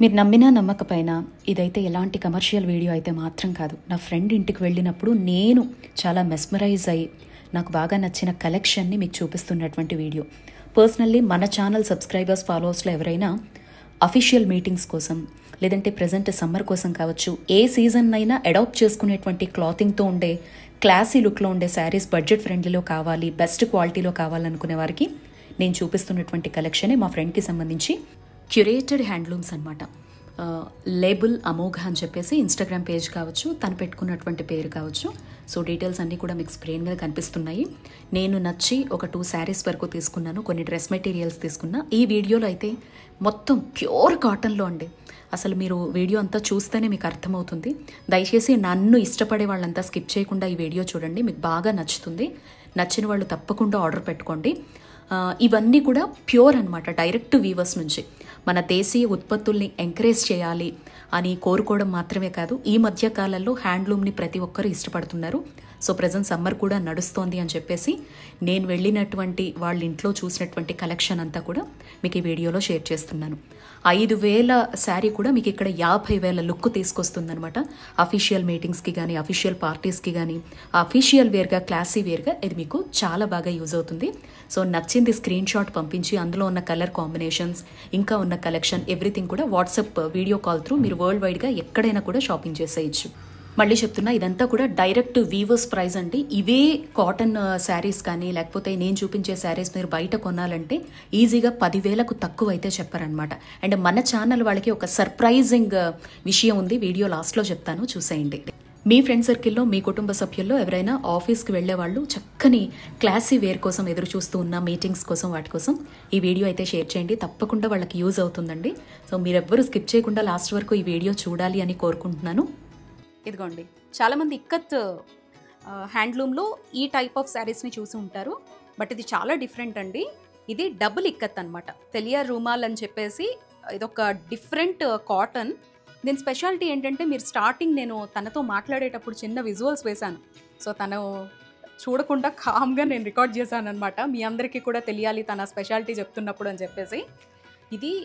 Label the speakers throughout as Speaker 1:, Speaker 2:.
Speaker 1: మీరు నమ్మినా నమ్మకపోయినా ఇదైతే ఎలాంటి కమర్షియల్ వీడియో అయితే మాత్రం కాదు. నా ఫ్రెండ్ ఇంటికి వెళ్ళినప్పుడు నేను చాలా మెస్మరైజ్ అయ్యి నాకు బాగా నచ్చిన కలెక్షన్ని మీకు చూపిస్తున్నటువంటి వీడియో. పర్సనల్లీ మన ఛానల్ సబ్స్క్రైబర్స్ ఫాలోవర్స్లో ఎవరైనా అఫీషియల్ మీటింగ్స్ కోసం లేదంటే ప్రజెంట్ సమ్మర్ కోసం కావచ్చు, ఏ సీజన్ అయినా అడాప్ట్ చేసుకునేటువంటి క్లాతింగ్తో ఉండే క్లాసీ లుక్లో ఉండే శారీస్ బడ్జెట్ ఫ్రెండ్లీలో కావాలి, బెస్ట్ క్వాలిటీలో కావాలనుకునే వారికి నేను చూపిస్తున్నటువంటి కలెక్షనే మా ఫ్రెండ్కి సంబంధించి క్యూరేటెడ్ హ్యాండ్లూమ్స్ అనమాట. లేబుల్ అమోఘ అని చెప్పేసి ఇన్స్టాగ్రామ్ పేజ్ కావచ్చు, తను పెట్టుకున్నటువంటి పేరు కావచ్చు. సో డీటెయిల్స్ అన్నీ కూడా మీకు స్క్రీన్ మీద కనిపిస్తున్నాయి. నేను నచ్చి ఒక 2 శారీస్ వరకు తీసుకున్నాను, కొన్ని డ్రెస్ మెటీరియల్స్ తీసుకున్నా. ఈ వీడియోలో అయితే మొత్తం ప్యూర్ కాటన్లో అండి. అసలు మీరు వీడియో అంతా చూస్తేనే మీకు అర్థమవుతుంది. దయచేసి నన్ను ఇష్టపడే వాళ్ళంతా స్కిప్ చేయకుండా ఈ వీడియో చూడండి, మీకు బాగా నచ్చుతుంది. నచ్చిన వాళ్ళు తప్పకుండా ఆర్డర్ పెట్టుకోండి. ఇవన్నీ కూడా ప్యూర్ అనమాట, డైరెక్ట్ వీవర్స్ నుంచి. మన దేశీయ ఉత్పత్తుల్ని ఎంకరేజ్ చేయాలి అని కోరుకోవడం మాత్రమే కాదు, ఈ మధ్య కాలంలో హ్యాండ్లూమ్ని ప్రతి ఒక్కరు ఇష్టపడుతున్నారు. సో ప్రజెంట్ సమ్మర్ కూడా నడుస్తోంది అని చెప్పేసి నేను వెళ్ళినటువంటి వాళ్ళ ఇంట్లో చూసినటువంటి కలెక్షన్ అంతా కూడా మీకు ఈ వీడియోలో షేర్ చేస్తున్నాను. 5,000 శారీ కూడా మీకు ఇక్కడ 50,000 లుక్ తీసుకొస్తుందనమాట. అఫీషియల్ మీటింగ్స్కి కానీ, అఫీషియల్ పార్టీస్కి కానీ, అఫీషియల్ వేర్గా, క్లాసీ వేర్గా ఇది మీకు చాలా బాగా యూజ్ అవుతుంది. సో నచ్చింది స్క్రీన్ షాట్ పంపించి అందులో ఉన్న కలర్ కాంబినేషన్స్, ఇంకా ఉన్న కలెక్షన్, ఎవ్రీథింగ్ కూడా వాట్సాప్ వీడియో కాల్ త్రూ మీరు వరల్డ్ వైడ్గా ఎక్కడైనా కూడా షాపింగ్ చేసేయచ్చు. మళ్ళీ చెప్తున్నా, ఇదంతా కూడా డైరెక్ట్ వీవర్స్ ప్రైస్ అండి. ఇవే కాటన్ శారీస్ కానీ లేకపోతే నేను చూపించే శారీస్ మీరు బయట కొనాలంటే ఈజీగా 10,000కు తక్కువ అయితే చెప్పారనమాట. అండ్ మన ఛానల్ వాళ్ళకి ఒక సర్ప్రైజింగ్ విషయం ఉంది, వీడియో లాస్ట్లో చెప్తాను, చూసేయండి. మీ ఫ్రెండ్ సర్కిల్లో, మీ కుటుంబ సభ్యుల్లో ఎవరైనా ఆఫీస్కి వెళ్లే వాళ్ళు చక్కని క్లాసీ వేర్ కోసం ఎదురు చూస్తూ ఉన్న, మీటింగ్స్ కోసం, వాటి కోసం ఈ వీడియో అయితే షేర్ చేయండి. తప్పకుండా వాళ్ళకి యూజ్ అవుతుందండి. సో మీరెవ్వరూ స్కిప్ చేయకుండా లాస్ట్ వరకు ఈ వీడియో చూడాలి అని కోరుకుంటున్నాను. ఇదిగోండి, చాలామంది ఇక్కత్ హ్యాండ్లూమ్లో ఈ టైప్ ఆఫ్ శారీస్ని చూసి ఉంటారు, బట్ ఇది చాలా డిఫరెంట్ అండి. ఇది డబుల్ ఇక్కత్ అనమాట, తెలియా రూమాల్ అని చెప్పేసి. ఇదొక డిఫరెంట్ కాటన్. దీని స్పెషాలిటీ ఏంటంటే, మీరు స్టార్టింగ్ నేను తనతో మాట్లాడేటప్పుడు చిన్న విజువల్స్ వేశాను. సో తను చూడకుండా కామ్గా నేను రికార్డ్ చేశాను అనమాట, మీ అందరికీ కూడా తెలియాలి తన స్పెషాలిటీ చెప్తున్నప్పుడు అని చెప్పేసి. ఇది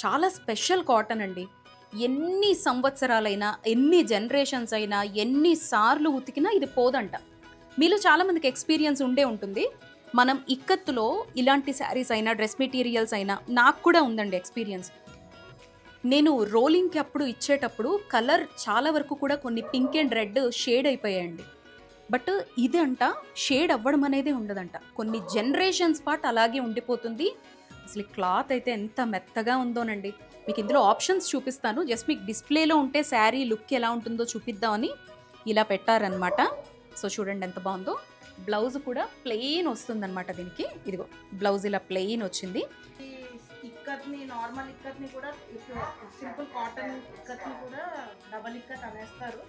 Speaker 1: చాలా స్పెషల్ కాటన్ అండి. ఎన్ని సంవత్సరాలైనా, ఎన్ని జనరేషన్స్ అయినా, ఎన్నిసార్లు ఉతికినా ఇది పోదంట. మీలో చాలామందికి ఎక్స్పీరియన్స్ ఉండే ఉంటుంది. మనం ఇక్కత్తులో ఇలాంటి శారీస్ అయినా, డ్రెస్ మెటీరియల్స్ అయినా, నాకు కూడా ఉందండి ఎక్స్పీరియన్స్. నేను రోలింగ్కి అప్పుడు ఇచ్చేటప్పుడు కలర్ చాలా వరకు కూడా కొన్ని పింక్ అండ్ రెడ్ షేడ్ అయిపోయాయండి. బట్ ఇది అంట షేడ్ అవ్వడం అనేది ఉండదంట, కొన్ని జనరేషన్స్ పాటు అలాగే ఉండిపోతుంది. అసలు క్లాత్ అయితే ఎంత మెత్తగా ఉందోనండి. మీకు ఇందులో ఆప్షన్స్ చూపిస్తాను, జస్ట్ మీకు డిస్ప్లేలో ఉంటే శారీ లుక్ ఎలా ఉంటుందో చూపిద్దామని ఇలా పెట్టారనమాట. సో చూడండి ఎంత బాగుందో. బ్లౌజ్ కూడా ప్లెయిన్ వస్తుందన్నమాట దీనికి. ఇదిగో బ్లౌజ్ ఇలా ప్లెయిన్ వచ్చింది.
Speaker 2: ఇక్కత్ని, నార్మల్ ఇక్కత్ని కూడా, సింపుల్ కాటన్ ఇక్కత్ని కూడా డబల్ ఇక్కత్ అనేస్తారు,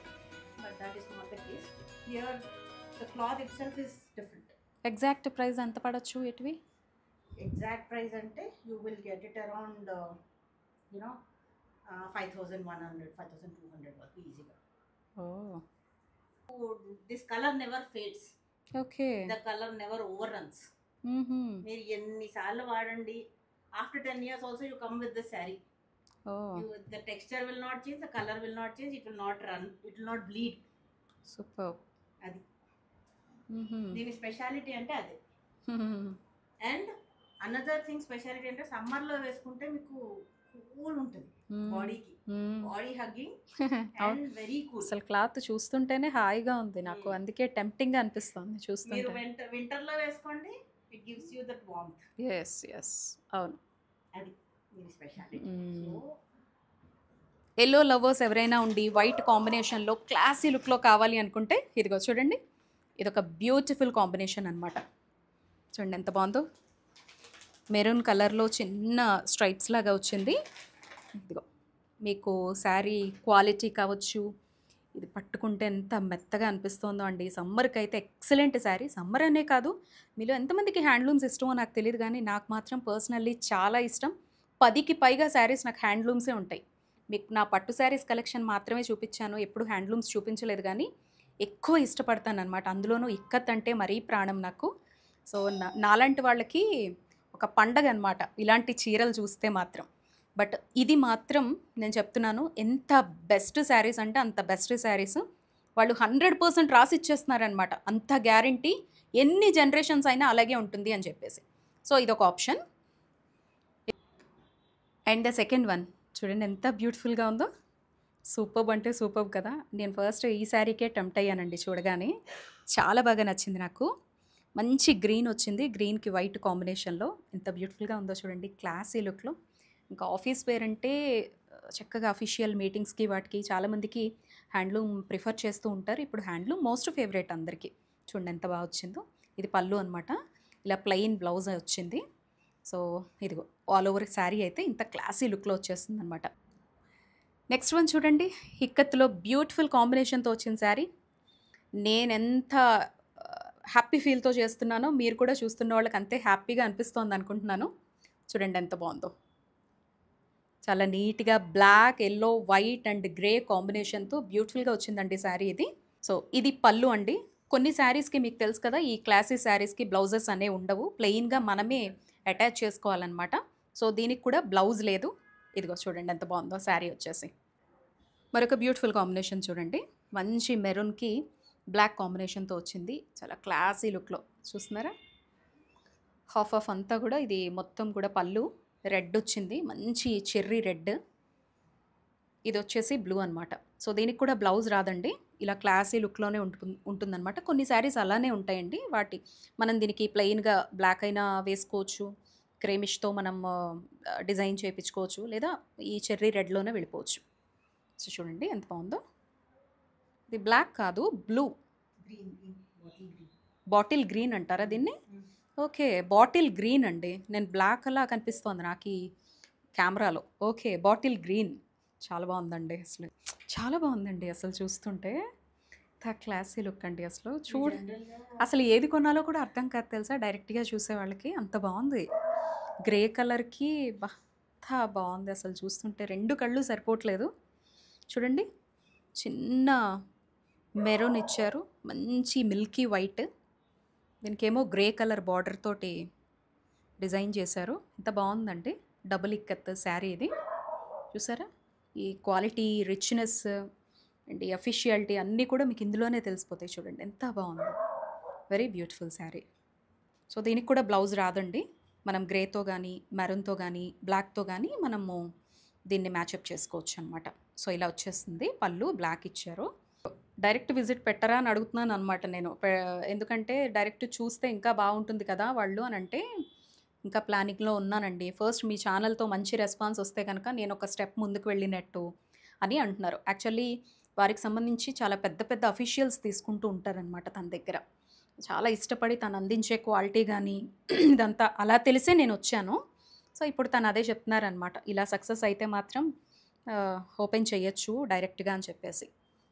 Speaker 2: but that is not the case. Here the cloth itself is different.
Speaker 1: Exact price ఎంత పడచ్చు ఎటువి?
Speaker 2: ఎగ్జాక్ట్ ప్రైస్ అంటే you will get it around 5,100, 5,200 వరకు ఈజీగా. This colour never fades.
Speaker 1: Okay,
Speaker 2: the colour never over runs. మీరు ఎన్నిసార్లు వాడండి, after 10 years also you come with the saree. The texture will not change, the color will not change, it will not run, it will not bleed.
Speaker 1: Superb.
Speaker 2: అది దీని speciality అంటే అదే. And another thing speciality అంటే సమ్మర్లో వేసుకుంటే మీకు cool ఉంటుంది బాడీకి, body hugging and very cool.
Speaker 1: అసలు క్లాత్ చూస్తుంటేనే హాయిగా ఉంది నాకు, అందుకే టెంప్టింగ్ గా అనిపిస్తుంది చూస్తుంటే.
Speaker 2: మీరు వింటర్లో వేసుకోండి, it gives you that warmth.
Speaker 1: yes అవును,
Speaker 2: అది దీని స్పెషాలిటీ. సో
Speaker 1: ఎల్లో లవర్స్ ఎవరైనా ఉండి వైట్ కాంబినేషన్లో క్లాసీ లుక్లో కావాలి అనుకుంటే ఇదిగో చూడండి, ఇదొక బ్యూటిఫుల్ కాంబినేషన్ అనమాట. చూడండి ఎంత బాగుందో, మెరూన్ కలర్లో చిన్న స్ట్రైప్స్ లాగా వచ్చింది. ఇదిగో మీకు శారీ క్వాలిటీ కావచ్చు, ఇది పట్టుకుంటే ఎంత మెత్తగా అనిపిస్తుందో అండి. సమ్మర్కి అయితే ఎక్సలెంట్ శారీ. సమ్మర్ అనే కాదు, మీలో ఎంతమందికి హ్యాండ్లూమ్స్ ఇష్టమో నాకు తెలియదు, కానీ నాకు మాత్రం పర్సనల్లీ చాలా ఇష్టం. 10కి పైగా శారీస్ నాకు హ్యాండ్లూమ్సే ఉంటాయి. మీకు నా పట్టు శారీస్ కలెక్షన్ మాత్రమే చూపించాను, ఎప్పుడు హ్యాండ్లూమ్స్ చూపించలేదు, కానీ ఎక్కువ ఇష్టపడతాను అనమాట. అందులోనూ ఇక్కత్ అంటే మరీ ప్రాణం నాకు. సో నాలాంటి వాళ్ళకి ఒక పండగ అనమాట ఇలాంటి చీరలు చూస్తే మాత్రం. బట్ ఇది మాత్రం నేను చెప్తున్నాను, ఎంత బెస్ట్ శారీస్ అంటే అంత బెస్ట్ శారీస్. వాళ్ళు 100% రాసి ఇచ్చేస్తున్నారనమాట, అంత గ్యారంటీ, ఎన్ని జనరేషన్స్ అయినా అలాగే ఉంటుంది అని చెప్పేసి. సో ఇదొక option. And the second one చూడండి ఎంత బ్యూటిఫుల్గా ఉందో. సూపర్బ్ అంటే సూపర్బ్ కదా. నేను ఫస్ట్ ఈ శారీకే టెంప్ట్ అయ్యానండి చూడగానే. చాలా బాగా నచ్చింది నాకు. మంచి గ్రీన్ వచ్చింది, గ్రీన్కి వైట్ కాంబినేషన్లో ఎంత బ్యూటిఫుల్గా ఉందో చూడండి, క్లాసీ లుక్లో. ఇంకా ఆఫీస్ వేర్ అంటే చక్కగా అఫీషియల్ మీటింగ్స్కి వాటికి చాలామందికి హ్యాండ్లూమ్ ప్రిఫర్ చేస్తూ ఉంటారు. ఇప్పుడు హ్యాండ్లూమ్ మోస్ట్ ఫేవరెట్ అందరికీ. చూడండి ఎంత బాగా వచ్చిందో. ఇది పళ్ళు అనమాట, ఇలా ప్లెయిన్ బ్లౌజ్ వచ్చింది. సో ఇదిగో ఆల్ ఓవర్ శారీ అయితే ఇంత క్లాసీ లుక్లో వచ్చేస్తుంది అనమాట. నెక్స్ట్ వన్ చూడండి, ఇక్కత్తులో బ్యూటిఫుల్ కాంబినేషన్తో వచ్చిన శారీ. నేనెంత హ్యాపీ ఫీల్తో చేస్తున్నానో మీరు కూడా చూస్తున్న వాళ్ళకి అంతే హ్యాపీగా అనిపిస్తోంది అనుకుంటున్నాను. చూడండి ఎంత బాగుందో. చాలా నీట్గా black, yellow, white and grey కాంబినేషన్తో బ్యూటిఫుల్గా వచ్చిందండి శారీ ఇది. సో ఇది పళ్ళు అండి. కొన్ని శారీస్కి మీకు తెలుసు కదా, ఈ క్లాసీ శారీస్కి బ్లౌజెస్ అనేవి ఉండవు, ప్లెయిన్గా మనమే అటాచ్ చేసుకోవాలన్నమాట. సో దీనికి కూడా బ్లౌజ్ లేదు. ఇదిగో చూడండి ఎంత బాగుందో శారీ వచ్చేసి. మరొక బ్యూటిఫుల్ కాంబినేషన్ చూడండి, మంచి మెరూన్కి బ్లాక్ కాంబినేషన్తో వచ్చింది, చాలా క్లాసీ లుక్లో. చూస్తున్నారా, హాఫ్ ఆఫ్ అంతా కూడా ఇది మొత్తం కూడా పళ్ళు రెడ్ వచ్చింది, మంచి చెర్రీ రెడ్. ఇది వచ్చేసి బ్లూ అనమాట. సో దీనికి కూడా బ్లౌజ్ రాదండి, ఇలా క్లాసీ లుక్లోనే ఉంటుందన్నమాట. కొన్ని శారీస్ అలానే ఉంటాయండి, మనం దీనికి ప్లెయిన్గా బ్లాక్ అయినా వేసుకోవచ్చు, క్రేమిష్తో మనం డిజైన్ చేయించుకోవచ్చు, లేదా ఈ చెర్రీ రెడ్లోనే వెళ్ళిపోవచ్చు. సో చూడండి ఎంత బాగుందో. ఇది బ్లాక్ కాదు, బ్లూ, బాటిల్ గ్రీన్ అంటారా దీన్ని? ఓకే, బాటిల్ గ్రీన్ అండి. నేను బ్లాక్ అలా కనిపిస్తోంది నాకు ఈ కెమెరాలో. Okay, bottle green. చాలా బాగుందండి, అసలు చాలా బాగుందండి. అసలు చూస్తుంటే క్లాసీ లుక్ అండి. అసలు ఏది కొనాలో కూడా అర్థం కాదు తెలుసా, డైరెక్ట్గా చూసే వాళ్ళకి. అంత బాగుంది, గ్రే కలర్కి అంతా బాగుంది. అసలు చూస్తుంటే రెండు కళ్ళు సరిపోవట్లేదు. చూడండి, చిన్న మెరూన్ ఇచ్చారు, మంచి మిల్కీ వైట్, దీనికేమో గ్రే కలర్ బార్డర్ తోటి డిజైన్ చేశారు. ఎంత బాగుందండి. డబుల్ ఇక్కత్ శారీ ఇది. చూసారా, ఈ క్వాలిటీ, రిచ్నెస్ అండ్ ఈ అఫిషియాలిటీ అన్నీ కూడా మీకు ఇందులోనే తెలిసిపోతాయి. చూడండి ఎంత బాగుందో, వెరీ బ్యూటిఫుల్ శారీ. సో దీనికి కూడా బ్లౌజ్ రాదండి, మనం గ్రేతో కానీ, మెరూన్తో కానీ, బ్లాక్తో కానీ మనము దీన్ని మ్యాచప్ చేసుకోవచ్చు అనమాట. సో ఇలా వచ్చేస్తుంది. పళ్ళు బ్లాక్ ఇచ్చారు. డైరెక్ట్ విజిట్ పెట్టరా అని అడుగుతున్నాను అనమాట నేను, ఎందుకంటే డైరెక్ట్ చూస్తే ఇంకా బాగుంటుంది కదా వాళ్ళు అని అంటే ఇంకా ప్లానింగ్లో ఉన్నానండి. ఫస్ట్ మీ ఛానల్తో మంచి రెస్పాన్స్ వస్తే కనుక నేను ఒక స్టెప్ ముందుకు వెళ్ళినట్టు అని అంటున్నారు. యాక్చువల్లీ వారికి సంబంధించి చాలా పెద్ద పెద్ద అఫీషియల్స్ తీసుకుంటూ ఉంటారనమాట తన దగ్గర. చాలా ఇష్టపడి తను అందించే క్వాలిటీ కానీ ఇదంతా అలా తెలిసే నేను వచ్చాను. సో ఇప్పుడు తను అదే చెప్తున్నారనమాట, ఇలా సక్సెస్ అయితే మాత్రం ఓపెన్ చేయొచ్చు డైరెక్ట్గా అని చెప్పేసి.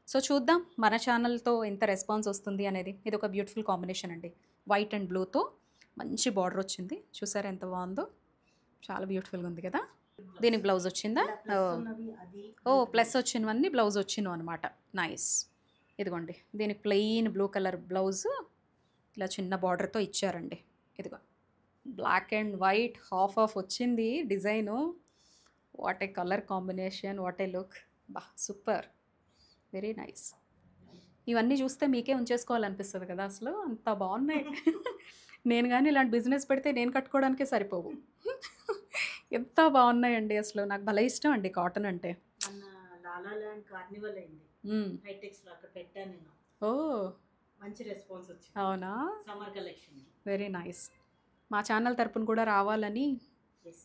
Speaker 1: సో చూద్దాం మన ఛానల్తో ఎంత రెస్పాన్స్ వస్తుంది అనేది. ఇది ఒక బ్యూటిఫుల్ కాంబినేషన్ అండి, వైట్ అండ్ బ్లూతో మంచి బార్డర్ వచ్చింది. చూసారా ఎంత బాగుందో, చాలా బ్యూటిఫుల్గా ఉంది కదా. దీనికి బ్లౌజ్ వచ్చిందా? ఓ ప్లస్ వచ్చినవన్నీ బ్లౌజ్ వచ్చినవి అనమాట. నైస్. ఇదిగోండి, దీనికి ప్లెయిన్ బ్లూ కలర్ బ్లౌజ్ ఇలా చిన్న బార్డర్తో ఇచ్చారండి. ఇదిగో black and white half of వచ్చింది design. What a colour combination, what a look, బా సూపర్, వెరీ నైస్. ఇవన్నీ చూస్తే మీకే ఉంచేసుకోవాలనిపిస్తుంది కదా, అసలు అంత బాగున్నాయి. నేను కానీ ఇలాంటి బిజినెస్ పెడితే నేను కట్టుకోవడానికే సరిపోవు, ఎంత బాగున్నాయండి. అసలు నాకు భలే ఇష్టం అండి కాటన్ అంటే. ఓ
Speaker 2: మంచి రెస్పాన్స్ వచ్చింది.
Speaker 1: అవునా,
Speaker 2: సమ్మర్ కలెక్షన్
Speaker 1: వెరీ నైస్. మా ఛానల్ తరపున కూడా రావాలని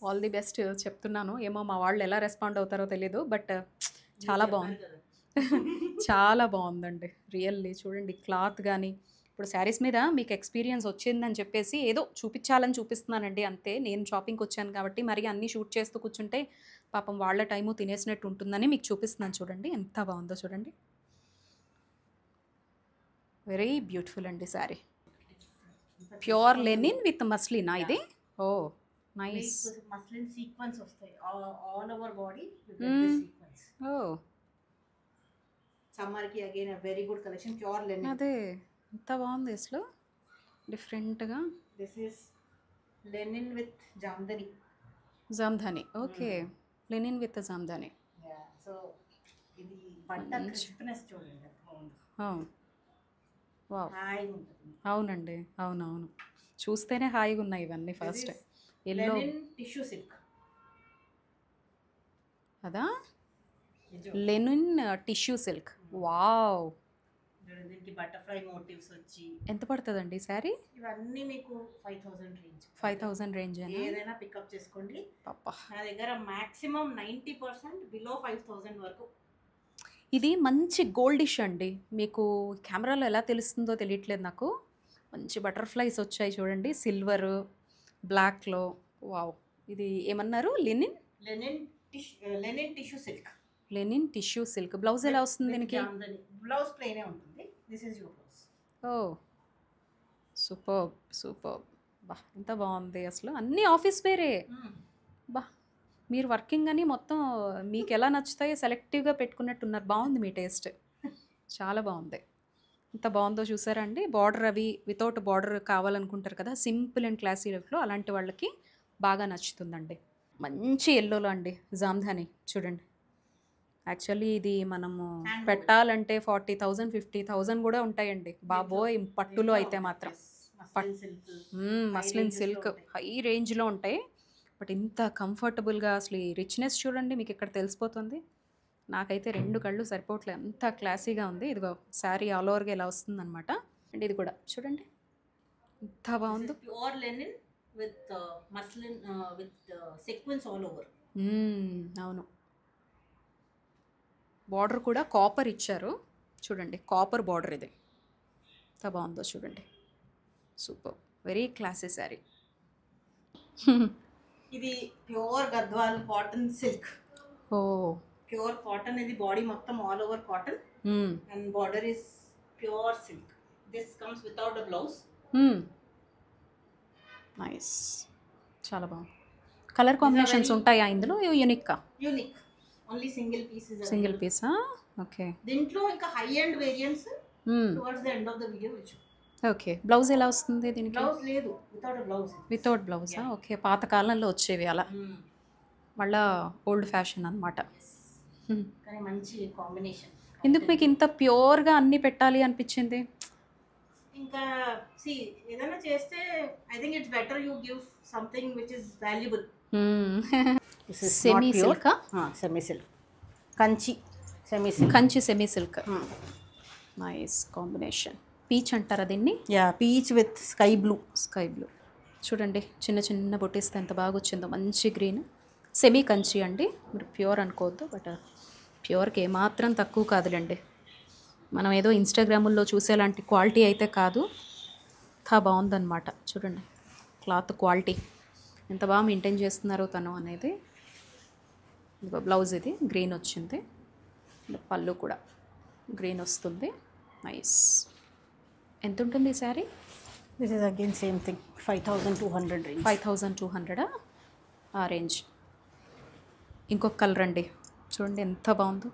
Speaker 1: ఆల్ ది బెస్ట్ చెప్తున్నాను. ఏమో మా వాళ్ళు ఎలా రెస్పాండ్ అవుతారో తెలీదు, బట్ చాలా బాగుంది, చాలా బాగుందండి రియల్లీ. చూడండి క్లాత్ కానీ, ఇప్పుడు శారీస్ మీద మీకు ఎక్స్పీరియన్స్ వచ్చిందని చెప్పేసి ఏదో చూపించాలని చూపిస్తున్నానండి అంతే. నేను షాపింగ్కి వచ్చాను కాబట్టి మరి అన్నీ షూట్ చేస్తూ కూర్చుంటే పాపం వాళ్ళ టైము తినేసినట్టు ఉంటుందని మీకు చూపిస్తున్నాను. చూడండి ఎంత బాగుందో చూడండి, వెరీ బ్యూటిఫుల్ అండి శారీ. ప్యూర్ లెనిన్ విత్ మస్లినా ఇది? Oh nice.
Speaker 2: మస్లిన్ సీక్వెన్స్ వస్తాయి all over body.
Speaker 1: Oh
Speaker 2: summer కి again very good collection, pure linen.
Speaker 1: అదే ఎంత బాగుంది అసలు, డిఫరెంట్గా.
Speaker 2: This is linen with Jamdani.
Speaker 1: Jamdani, okay. Linen with Jamdani.
Speaker 2: So ఇది బట్ట క్రిస్ప్నెస్ చూడండి బాగుంది.
Speaker 1: వావ్,
Speaker 2: హాయిగా ఉంటుంది.
Speaker 1: అవునండి, అవునవును, చూస్తేనే హాయిగా ఉన్నాయి ఇవన్నీ. ఫస్ట్ ఎల్లో
Speaker 2: టిష్యూ సిల్క్,
Speaker 1: అదా లెనిన్ టిష్యూ సిల్క్. వావ్,
Speaker 2: దీనికి బటర్ఫ్లై మోటివ్స్ వచ్చి.
Speaker 1: ఎంత పడుతుందండి శారీ?
Speaker 2: ఇవన్నీ మీకు 5000 రేంజ్.
Speaker 1: 5000 రేంజ్
Speaker 2: ఏదైనా పికప్ చేసుకోండి. నా దగ్గర మాక్సిమం 90% బిలో 5000 వరకు.
Speaker 1: ఇది మంచి గోల్డిష్ అండి. మీకు కెమెరాలో ఎలా తెలుస్తుందో తెలియట్లేదు నాకు. మంచి బటర్ఫ్లైస్ వచ్చాయి చూడండి, సిల్వర్ బ్లాక్లో. వావ్, ఇది ఏమన్నారు? Linen
Speaker 2: tissue silk.
Speaker 1: Linen tissue silk. Blouse ఎలా వస్తుంది దీనికి?
Speaker 2: బ్లౌజ్ ప్లెయిన్ ఉంటుంది. This is your blouse.
Speaker 1: Oh super super. బా, ఎంత బాగుంది అసలు. అన్నీ ఆఫీస్ వేరే. బా, మీరు వర్కింగ్ అని మొత్తం మీకు ఎలా నచ్చుతాయో సెలెక్టివ్గా పెట్టుకున్నట్టున్నారు. బాగుంది మీ టేస్ట్, చాలా బాగుంది. ఎంత బాగుందో చూసారా అండి. బార్డర్ అవి వితౌట్ బార్డర్ కావాలనుకుంటారు కదా, సింపుల్ అండ్ క్లాసీ లుక్లో, అలాంటి వాళ్ళకి బాగా నచ్చుతుందండి. మంచి ఎల్లోలో అండి జామ్దాని చూడండి. యాక్చువల్లీ ఇది మనము పెట్టాలంటే 40,000 50,000 కూడా ఉంటాయండి బాబోయ్, పట్టులో అయితే మాత్రం. మస్లిన్ సిల్క్ హై రేంజ్లో ఉంటాయి. బట్ ఇంత కంఫర్టబుల్గా అసలు ఈ రిచ్నెస్ చూడండి, మీకు ఇక్కడ తెలిసిపోతుంది. నాకైతే 2 కళ్ళు సరిపోవట్లేదు, అంత క్లాసీగా ఉంది. ఇదిగో శారీ ఆల్ ఓవర్గా ఇలా వస్తుందన్నమాట. అండ్ ఇది కూడా చూడండి ఎంత బాగుందో.
Speaker 2: Pure linen with muslin with sequence all over.
Speaker 1: అవును, బార్డర్ కూడా కాపర్ ఇచ్చారు చూడండి, కాపర్ బార్డర్. ఇది ఎంత బాగుందో చూడండి, సూపర్, వెరీ క్లాసీ శారీ.
Speaker 2: ఇది pure Gadwal cotton silk.
Speaker 1: Oh,
Speaker 2: pure cotton. ఇది బాడీ మొత్తం all over cotton and border is pure silk. This comes without a blouse.
Speaker 1: Nice, చాలా బాగుంది. కలర్ కాంబినేషన్స్ ఉంటాయా ఇందులో? Unique
Speaker 2: only single pieces.
Speaker 1: Single పీసా? Okay.
Speaker 2: దీంట్లో ఇంకా high end variants towards the end of the video will show.
Speaker 1: Okay, blouse ఎలా వస్తుంది దీనికి?
Speaker 2: బ్లౌజ్ లేదు, వితౌట్ అ బ్లౌజ్.
Speaker 1: వితౌట్ బ్లౌజా? ఓకే, పాత కాలంలో వచ్చేవి అలా, మళ్ళా ఓల్డ్ ఫ్యాషన్ అన్నమాట.
Speaker 2: కానీ మంచి కాంబినేషన్.
Speaker 1: ఎందుకు మీకు ఇంత ప్యూర్గా అన్నీ పెట్టాలి అనిపించింది?
Speaker 2: ఇంకా ఏదైనా చేస్తే I think it's better you give something which is valuable.
Speaker 1: Semi silk.
Speaker 2: Semi silk, Kanchi semi silk.
Speaker 1: Kanchi semi silk. Nice combination. Peach అంటారా దీన్ని?
Speaker 2: Yeah, peach with sky blue.
Speaker 1: Sky blue చూడండి, చిన్న చిన్న బొట్టిస్తే ఎంత బాగా వచ్చిందో. మంచి గ్రీన్, సెమీ కంచి అండి. మీరు ప్యూర్ అనుకోవద్దు, బట్ ప్యూర్కి ఏమాత్రం తక్కువ కాదులేండి. మనం ఏదో ఇన్స్టాగ్రాముల్లో చూసేలాంటి క్వాలిటీ అయితే కాదు, చాలా బాగుందన్నమాట. చూడండి క్లాత్ క్వాలిటీ ఎంత బాగా మెయింటైన్ చేస్తున్నారో తను అనేది. ఇదిగో బ్లౌజ్ ఇది గ్రీన్ వచ్చింది, పళ్ళు కూడా గ్రీన్ వస్తుంది. నైస్. ఎంత ఉంటుంది ఈ sari?
Speaker 2: This is again same thing, 5200 range.
Speaker 1: 5200 ఆ రేంజ్. ఇంకొక కలర్ అండి చూడండి ఎంత బాగుందో,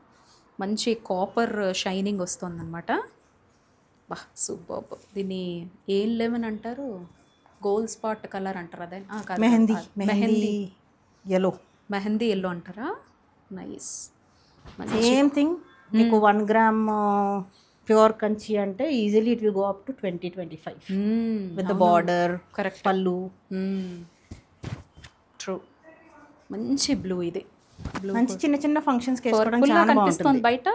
Speaker 1: మంచి కాపర్ షైనింగ్ వస్తుందన్నమాట. బా సూపర్. దీన్ని ఏం లెమన్ అంటారు? గోల్డ్ స్పాట్ కలర్ అంటారా? అదే
Speaker 2: మెహందీ ఎల్లో.
Speaker 1: మెహందీ ఎల్లో అంటారా? నైస్.
Speaker 2: Same thing. మీకు 1 గ్రామ్ ప్యూర్ కంచి అంటే easily it will go up to 20-25 with the border.
Speaker 1: Correct.
Speaker 2: పళ్ళు.
Speaker 1: ట్రూ. మంచి బ్లూ. ఇది బ్లూ
Speaker 2: మంచి చిన్న చిన్న ఫంక్షన్స్కి వేసుకోవడానికి చాలా బాగుంటుంది.
Speaker 1: బయట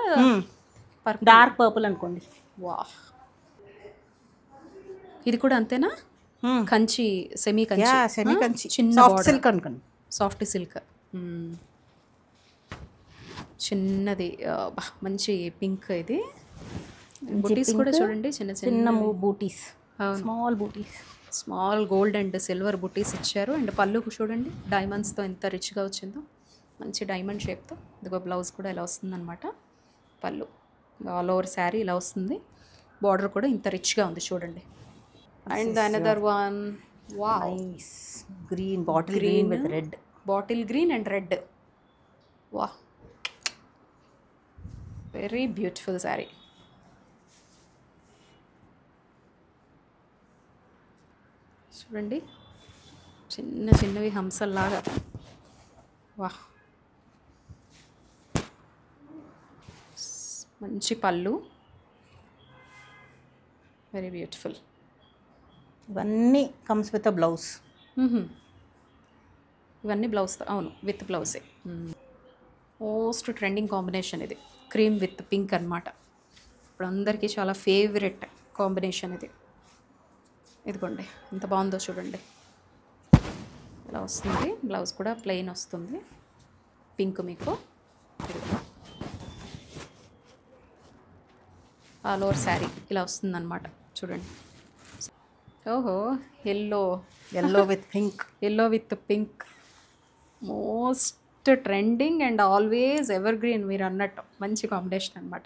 Speaker 2: డార్క్ పర్పుల్ అనుకోండి.
Speaker 1: వా, ఇది కూడా అంతేనా? కంచి సెమీ కంచి.
Speaker 2: సెమీ కంచి,
Speaker 1: చిన్న
Speaker 2: సాఫ్ట్ సిల్క్ అనుకోండి.
Speaker 1: సాఫ్ట్ సిల్క్ చిన్నది. మంచి పింక్. ఇది బూటీస్ కూడా చూడండి, చిన్న
Speaker 2: చిన్న buttis, small buttis,
Speaker 1: small gold and silver buttis ఇచ్చారు. అండ్ పళ్ళుకు చూడండి డైమండ్స్తో ఎంత రిచ్గా వచ్చిందో, మంచి డైమండ్ షేప్తో. ఇదిగో బ్లౌజ్ కూడా ఇలా వస్తుందన్నమాట. పళ్ళు ఆల్ ఓవర్ శారీ ఇలా వస్తుంది. బార్డర్ కూడా ఇంత రిచ్గా ఉంది చూడండి. And another one,
Speaker 2: nice green, bottle green with red.
Speaker 1: Bottle green and red. వా, వెరీ బ్యూటిఫుల్ శారీ. చూడండి చిన్న చిన్నవి హంసల్లాగా. వా, మంచి పళ్ళు, వెరీ బ్యూటిఫుల్.
Speaker 2: ఇవన్నీ కమ్స్ విత్ అ బ్లౌజ్.
Speaker 1: ఇవన్నీ బ్లౌజ్, అవును విత్ బ్లౌజే. మోస్ట్ ట్రెండింగ్ కాంబినేషన్ ఇది, క్రీమ్ విత్ పింక్ అనమాట. ఇప్పుడు అందరికీ చాలా ఫేవరెట్ కాంబినేషన్ ఇది. ఇదిగోండి ఎంత బాగుందో చూడండి. ఇలా వస్తుంది, బ్లౌజ్ కూడా ప్లెయిన్ వస్తుంది, పింక్ మీకు. ఆల్ ఓవర్ శారీ ఇలా వస్తుంది అనమాట చూడండి. ఓహో, yellow
Speaker 2: with pink.
Speaker 1: Yellow with pink most trending and always ever green. మీరు అన్నట్టు మంచి కాంబినేషన్ అనమాట.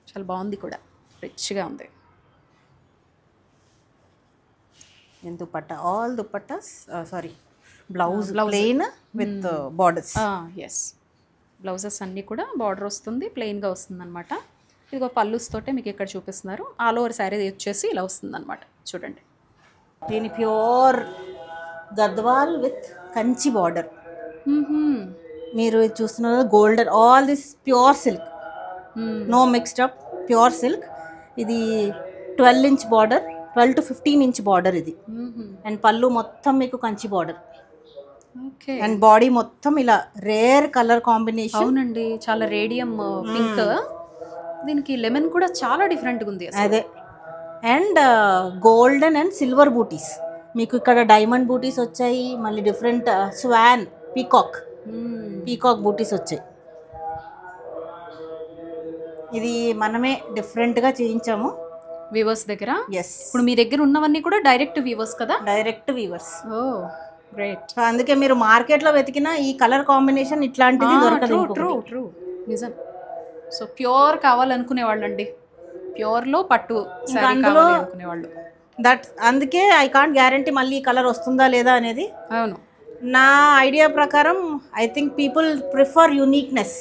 Speaker 1: చాలా బాగుంది కూడా, రిచ్గా ఉంది.
Speaker 2: Dupatta, all dupattas sari blouse plain with borders.
Speaker 1: Yes, blouses అన్నీ కూడా బార్డర్ వస్తుంది, ప్లెయిన్గా వస్తుంది అనమాట. ఇదిగో పళ్ళుస్తోటే మీకు ఇక్కడ చూపిస్తున్నారు. ఆల్ ఓవర్ శారీ వచ్చేసి ఇలా వస్తుంది అనమాట చూడండి.
Speaker 2: దీని pure Gadwal with Kanchi border. మీరు చూస్తున్నారు golden, all this pure silk, no mixed up, pure silk. ఇది 12 inch border, 12 to 15 inch border ఇది. అండ్ పళ్ళు మొత్తం మీకు కంచి బార్డర్. అండ్ బాడీ మొత్తం ఇలా రేర్ కలర్ కాంబినేషన్.
Speaker 1: అవునండి, చాలా రేడియం పింక్. దీనికి లెమన్ కూడా చాలా డిఫరెంట్గా ఉంది
Speaker 2: అదే. అండ్ గోల్డెన్ అండ్ సిల్వర్ బూటీస్, మీకు ఇక్కడ డైమండ్ బూటీస్ వచ్చాయి, మళ్ళీ డిఫరెంట్ స్వాన్, పీకాక్ బూటీస్ వచ్చాయి. ఇది మనమే డిఫరెంట్గా చేయించాము
Speaker 1: వీవర్స్ దగ్గర.
Speaker 2: ఎస్,
Speaker 1: ఇప్పుడు మీ దగ్గర ఉన్నవన్నీ కూడా డైరెక్ట్ వీవర్స్ కదా?
Speaker 2: Direct weavers.
Speaker 1: Oh great.
Speaker 2: So అందుకే మీరు మార్కెట్లో వెతికిన ఈ కలర్ కాంబినేషన్ ఇట్లాంటిది దొరకదు.
Speaker 1: ట్రూ, నిజం. సో ప్యూర్ కావాలనుకునే వాళ్ళు అండి, ప్యూర్లో పట్టు అనుకునేవాళ్ళు.
Speaker 2: అందుకే ఐ కాంట్ గ్యారంటీ మళ్ళీ ఈ కలర్ వస్తుందా లేదా అనేది.
Speaker 1: అవును,
Speaker 2: నా ఐడియా ప్రకారం I think people prefer uniqueness.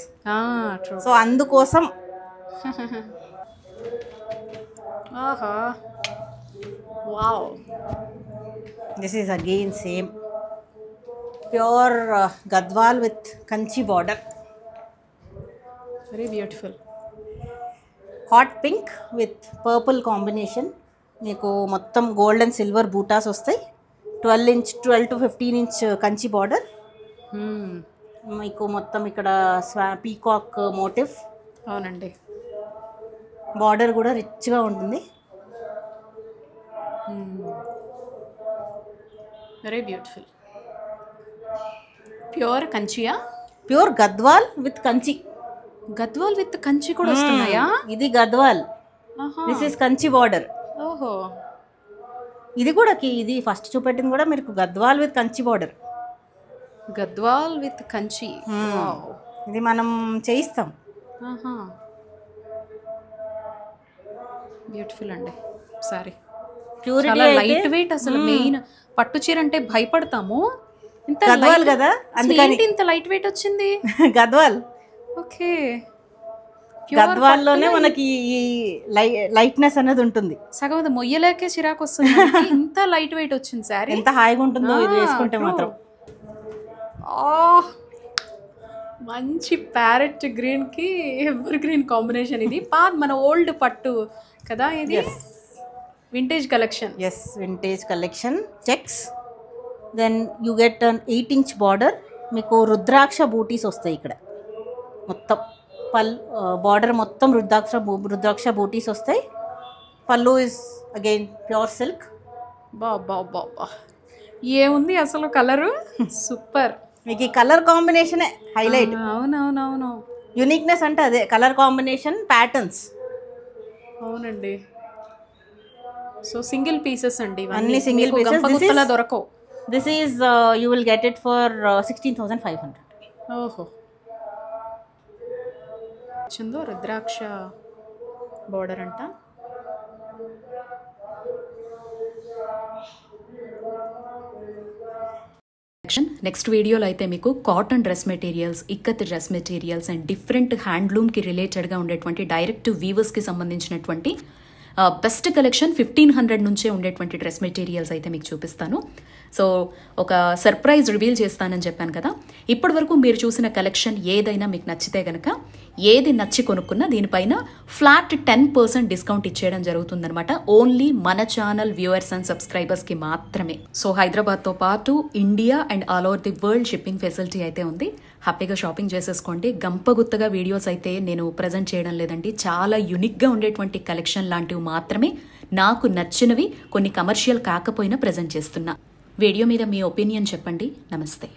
Speaker 2: So అందుకోసం.
Speaker 1: ఆహా, wow.
Speaker 2: This is again same pure Gadwal with Kanchi border.
Speaker 1: Very beautiful.
Speaker 2: Hot pink with purple combination. మీకు మొత్తం గోల్డ్ అండ్ సిల్వర్ బూటాస్ వస్తాయి. 12 to 15 ఇంచ్ కంచి బార్డర్. మీకు మొత్తం ఇక్కడ పీకాక్ మోటివ్.
Speaker 1: అవునండి,
Speaker 2: బార్డర్ కూడా రిచ్గా ఉంటుంది.
Speaker 1: Very beautiful. ప్యూర్ కంచియా?
Speaker 2: Pure Gadwal with Kanchi.
Speaker 1: Gadwal with Kanchi కూడా వస్తున్నాయా?
Speaker 2: ఇది Gadwal, this is Kanchi border.
Speaker 1: ఓహో,
Speaker 2: ఇది కూడా ఇది ఫస్ట్ చూపెట్టింది కూడా మీకు Gadwal with Kanchi border.
Speaker 1: Gadwal with Kanchi,
Speaker 2: ఇది మనం చేయిస్తాం.
Speaker 1: బ్యూటిఫుల్ అండి సారీ.
Speaker 2: చాలా
Speaker 1: లైట్ వెయిట్. అసలు మెయిన్ పట్టు చీర అంటే భయపడతాము, ఇంత
Speaker 2: గద్వాల్ కదా, అందుకని
Speaker 1: ఇంత లైట్ వెయిట్ వచ్చింది.
Speaker 2: గద్వాల్.
Speaker 1: ఓకే,
Speaker 2: గద్వాల్లోనే మనకి ఈ లైట్నెస్ అనేది ఉంటుంది.
Speaker 1: సగం అది మొయ్యలేకే చిరాకు వస్తుంది. ఇంత లైట్ వెయిట్ వచ్చింది సారీ.
Speaker 2: ఎంత హాయిగా ఉంటుందో ఇది వేసుకుంటే మాత్రం.
Speaker 1: మంచి ప్యారెట్ గ్రీన్ కి ఎవర్ గ్రీన్ కాంబినేషన్. ఇది మన ఓల్డ్ పట్టు కదా, ఇది vintage collection.
Speaker 2: Yes, vintage collection. Checks, then you get an 8 inch border. మీకు రుద్రాక్ష బూటీస్ వస్తాయి ఇక్కడ మొత్తం. బార్డర్ మొత్తం రుద్రాక్ష బూటీస్ వస్తాయి. పళ్ళు ఇస్ అగైన్ ప్యూర్ సిల్క్.
Speaker 1: బాబా ఏముంది అసలు కలరు, సూపర్.
Speaker 2: మీకు ఈ కలర్ కాంబినేషనే హైలైట్.
Speaker 1: అవునవునవును,
Speaker 2: యూనిక్నెస్ అంటే అదే కలర్ కాంబినేషన్, ప్యాటర్న్స్.
Speaker 1: అవునండి. సో సింగిల్ పీసెస్ అండి,
Speaker 2: అన్ని సింగిల్ పీసెస్
Speaker 1: దొరకవు.
Speaker 2: This is you will get it for 16,500.
Speaker 1: ఓహో, వచ్చిందో రుద్రాక్ష బోర్డర్ అంట. నెక్స్ట్ వీడియోలో అయితే మీకు cotton dress materials, ikat dress materials and different హ్యాండ్లూమ్కి రిలేటెడ్గా ఉండేటువంటి డైరెక్ట్ వీవర్స్కి సంబంధించినటువంటి బెస్ట్ కలెక్షన్ 1500 నుంచే ఉండేటువంటి డ్రెస్ మెటీరియల్స్ అయితే మీకు చూపిస్తాను. సో ఒక సర్ప్రైజ్ రివీల్ చేస్తానని చెప్పాను కదా. ఇప్పటి వరకు మీరు చూసిన కలెక్షన్ ఏదైనా మీకు నచ్చితే గనక ఏది నచ్చి కొనుక్కున్నా దీనిపైన ఫ్లాట్ 10% డిస్కౌంట్ ఇచ్చేయడం జరుగుతుందనమాట. ఓన్లీ మన ఛానల్ వ్యూవర్స్ అండ్ సబ్స్క్రైబర్స్కి మాత్రమే. సో హైదరాబాద్తో పాటు India and all over the world shipping facility అయితే ఉంది. హ్యాపీగా షాపింగ్ చేసేసుకోండి. గంపగుత్తగా వీడియోస్ అయితే నేను ప్రజెంట్ చేయడం లేదండి. చాలా యూనిక్గా ఉండేటువంటి కలెక్షన్ లాంటివి మాత్రమే నాకు నచ్చినవి కొన్ని కమర్షియల్ కాకపోయినా ప్రజెంట్ చేస్తున్నా. వీడియో మీద మీ ఒపీనియన్ చెప్పండి. నమస్తే.